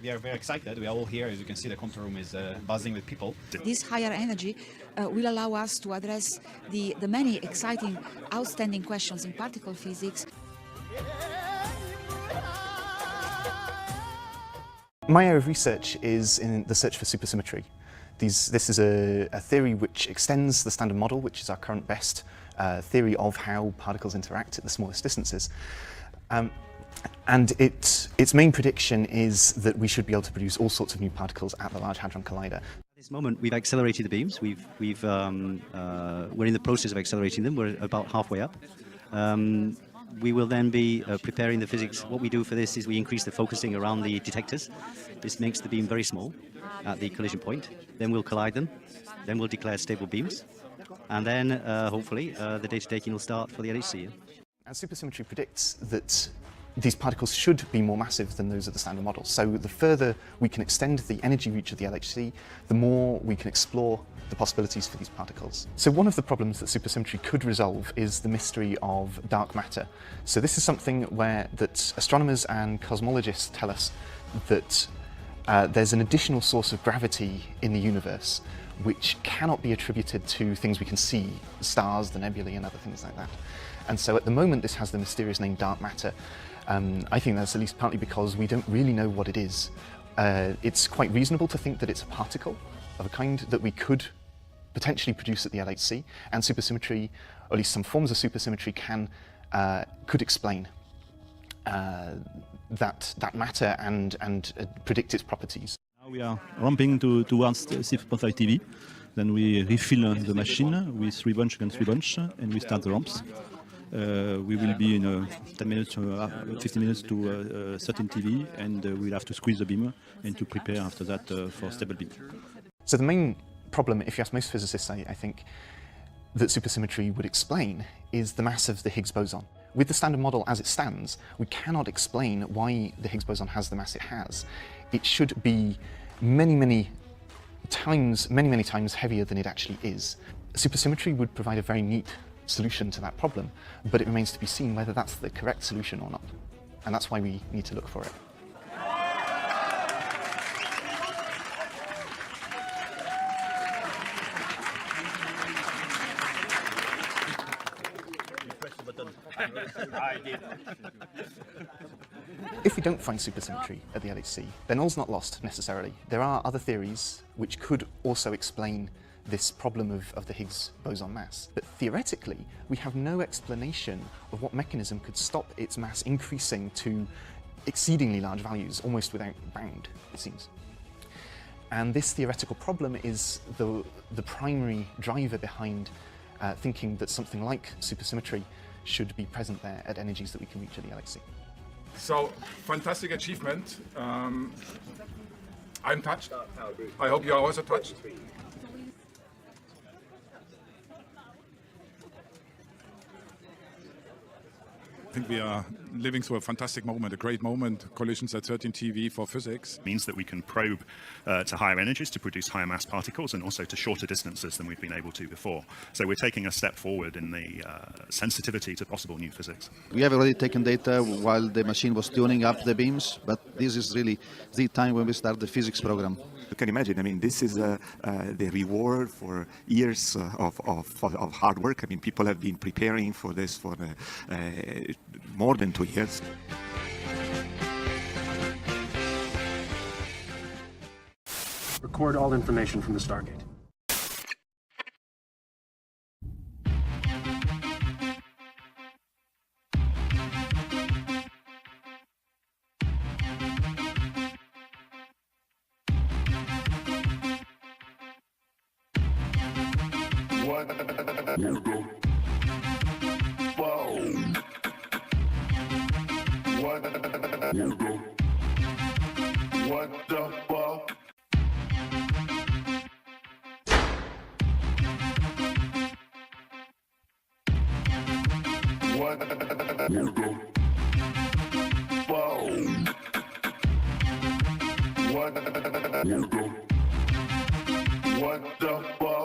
We are very excited. We are all here. As you can see, the control room is buzzing with people. This higher energy will allow us to address the many exciting, outstanding questions in particle physics. My area of research is in the search for supersymmetry. This is a theory which extends the standard model, which is our current best theory of how particles interact at the smallest distances. And its main prediction is that we should be able to produce all sorts of new particles at the Large Hadron Collider. At this moment, we've accelerated the beams. We're in the process of accelerating them. We're about halfway up. We will then be preparing the physics. What we do for this is we increase the focusing around the detectors. This makes the beam very small at the collision point. Then we'll collide them. Then we'll declare stable beams. And then, hopefully, the data taking will start for the LHC. And supersymmetry predicts that these particles should be more massive than those of the standard model. So the further we can extend the energy reach of the LHC, the more we can explore the possibilities for these particles. So one of the problems that supersymmetry could resolve is the mystery of dark matter. So this is something that astronomers and cosmologists tell us that there's an additional source of gravity in the universe which cannot be attributed to things we can see, stars, the nebulae and other things like that. And so at the moment this has the mysterious name dark matter. I think that's at least partly because we don't really know what it is. It's quite reasonable to think that it's a particle of a kind that we could potentially produce at the LHC, and supersymmetry, or at least some forms of supersymmetry, could explain that matter and predict its properties. Now we are ramping towards 6.5 TeV. Then we refill the machine with 3 bunch against 3 bunch, and we start the ramps. We will be in 10 minutes, 15 minutes to 13 TeV, and we'll have to squeeze the beam and to prepare after that for stable beam. So the main problem, if you ask most physicists, I think, that supersymmetry would explain is the mass of the Higgs boson. With the standard model as it stands, we cannot explain why the Higgs boson has the mass it has. It should be many times heavier than it actually is. Supersymmetry would provide a very neat solution to that problem, but it remains to be seen whether that's the correct solution or not. And that's why we need to look for it. If we don't find supersymmetry at the LHC, then all's not lost necessarily. There are other theories which could also explain this problem of the Higgs boson mass. But theoretically, we have no explanation of what mechanism could stop its mass increasing to exceedingly large values, almost without bound, it seems. And this theoretical problem is the primary driver behind thinking that something like supersymmetry should be present there at energies that we can reach at the LHC. So, fantastic achievement. I'm touched. I hope you are also touched. I think we are living through a fantastic moment, a great moment. Collisions at 13 TeV for physics. Means that we can probe to higher energies to produce higher mass particles, and also to shorter distances than we've been able to before. So we're taking a step forward in the sensitivity to possible new physics. We have already taken data while the machine was tuning up the beams, but this is really the time when we start the physics program. You can imagine, I mean, this is the reward for years of hard work. I mean, people have been preparing for this for more than 2 years. Record all information from the Stargate. What the fuck? What the fuck? What the fuck?